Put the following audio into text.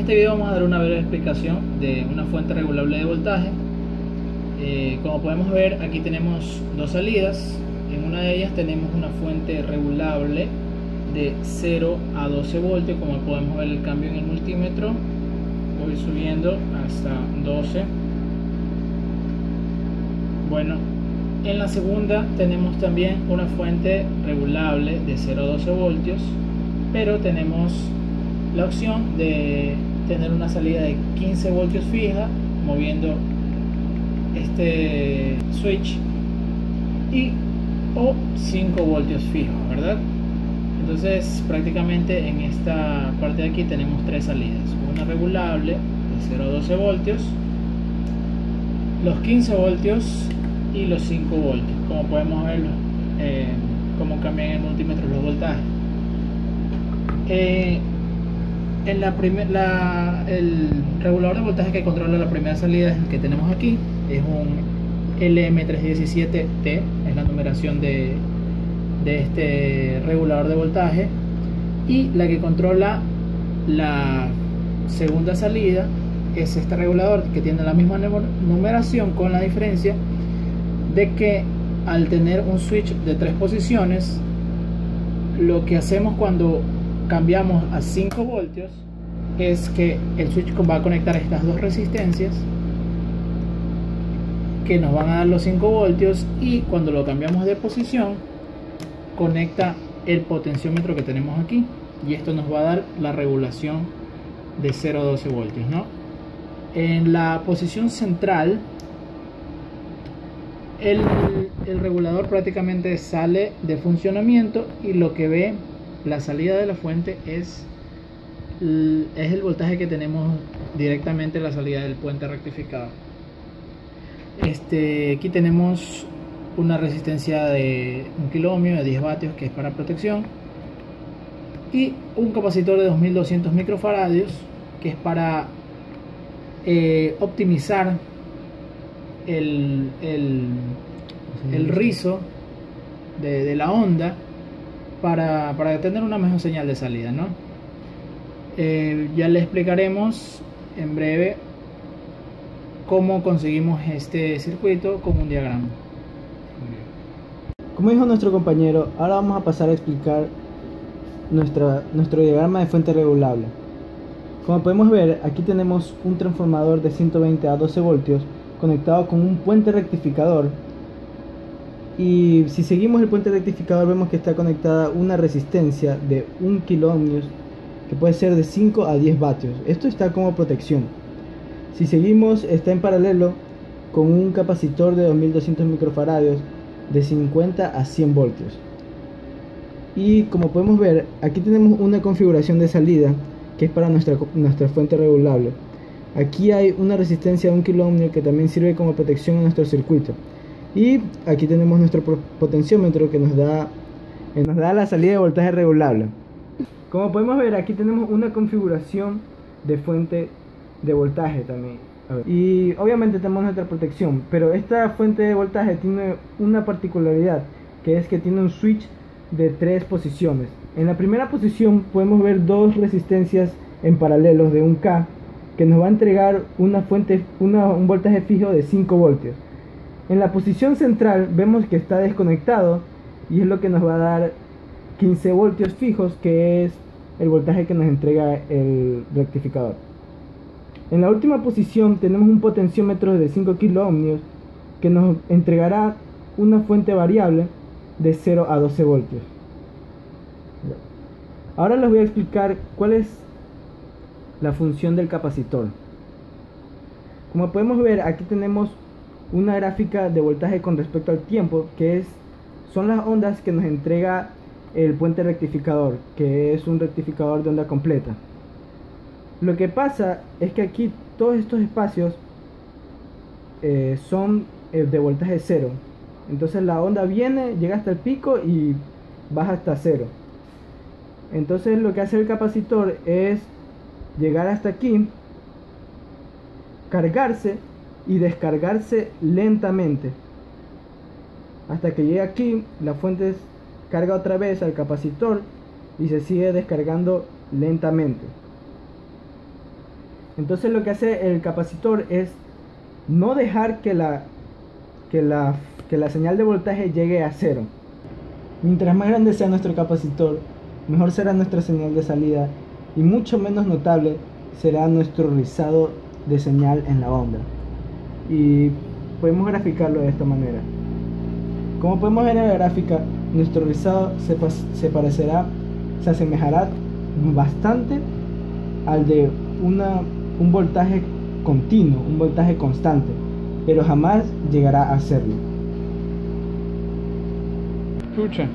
este video vamos a dar una breve explicación de una fuente regulable de voltaje. Como podemos ver, aquí tenemos dos salidas. En una de ellas tenemos una fuente regulable de 0 a 12 voltios. Como podemos ver el cambio en el multímetro, voy subiendo hasta 12. Bueno, en la segunda tenemos también una fuente regulable de 0 a 12 voltios, pero tenemos la opción de tener una salida de 15 voltios fija moviendo este switch o 5 voltios fijos, ¿verdad? Entonces prácticamente en esta parte de aquí tenemos tres salidas: una regulable de 0 a 12 voltios, los 15 voltios y los 5 voltios. Como podemos ver cómo cambian en el multímetro los voltajes. El regulador de voltaje que controla la primera salida es el que tenemos aquí, es un LM317T, es la numeración de este regulador de voltaje. Y la que controla la segunda salida es este regulador, que tiene la misma numeración, con la diferencia de que al tener un switch de 3 posiciones, lo que hacemos cuando cambiamos a 5 voltios es que el switch va a conectar estas dos resistencias que nos van a dar los 5 voltios, y cuando lo cambiamos de posición conecta el potenciómetro que tenemos aquí, y esto nos va a dar la regulación de 0 a 12 voltios, ¿no? En la posición central el regulador prácticamente sale de funcionamiento, y lo que ve la salida de la fuente es el voltaje que tenemos directamente en la salida del puente rectificador. Aquí tenemos una resistencia de 1 kilo ohmio de 10 vatios, que es para protección, y un capacitor de 2200 microfaradios, que es para optimizar el rizo de la onda para tener una mejor señal de salida, ¿no? Ya le explicaremos en breve cómo conseguimos este circuito con un diagrama. Como dijo nuestro compañero, ahora vamos a pasar a explicar nuestro diagrama de fuente regulable. Como podemos ver, aquí tenemos un transformador de 120 a 12 voltios conectado con un puente rectificador, y si seguimos el puente rectificador vemos que está conectada una resistencia de 1 kilo ohmios, que puede ser de 5 a 10 vatios. Esto está como protección. Si seguimos, está en paralelo con un capacitor de 2200 microfaradios de 50 a 100 voltios. Y como podemos ver, aquí tenemos una configuración de salida que es para nuestra fuente regulable. Aquí hay una resistencia de 1 kilo ohmio que también sirve como protección a nuestro circuito. Y aquí tenemos nuestro potenciómetro que nos da la salida de voltaje regulable. Como podemos ver, aquí tenemos una configuración de fuente de voltaje también. Y obviamente tenemos nuestra protección, pero esta fuente de voltaje tiene una particularidad, que es que tiene un switch de 3 posiciones. En la primera posición podemos ver dos resistencias en paralelo de 1K, que nos va a entregar un voltaje fijo de 5 voltios. En la posición central vemos que está desconectado, y es lo que nos va a dar 15 voltios fijos, que es el voltaje que nos entrega el rectificador. En la última posición tenemos un potenciómetro de 5 kilo ohmios que nos entregará una fuente variable de 0 a 12 voltios. Ahora les voy a explicar cuál es la función del capacitor. Como podemos ver, aquí tenemos una gráfica de voltaje con respecto al tiempo, que son las ondas que nos entrega el puente rectificador, que es un rectificador de onda completa. Lo que pasa es que aquí todos estos espacios son de voltaje 0. Entonces la onda llega hasta el pico y baja hasta 0. Entonces lo que hace el capacitor es llegar hasta aquí, cargarse y descargarse lentamente hasta que llegue aquí. La fuente carga otra vez al capacitor y se sigue descargando lentamente. Entonces lo que hace el capacitor es no dejar que la señal de voltaje llegue a cero. Mientras más grande sea nuestro capacitor, mejor será nuestra señal de salida y mucho menos notable será nuestro rizado de señal en la onda. Y podemos graficarlo de esta manera. Como podemos ver en la gráfica, nuestro rizado se asemejará bastante al de un voltaje continuo, un voltaje constante, pero jamás llegará a serlo. Escucha.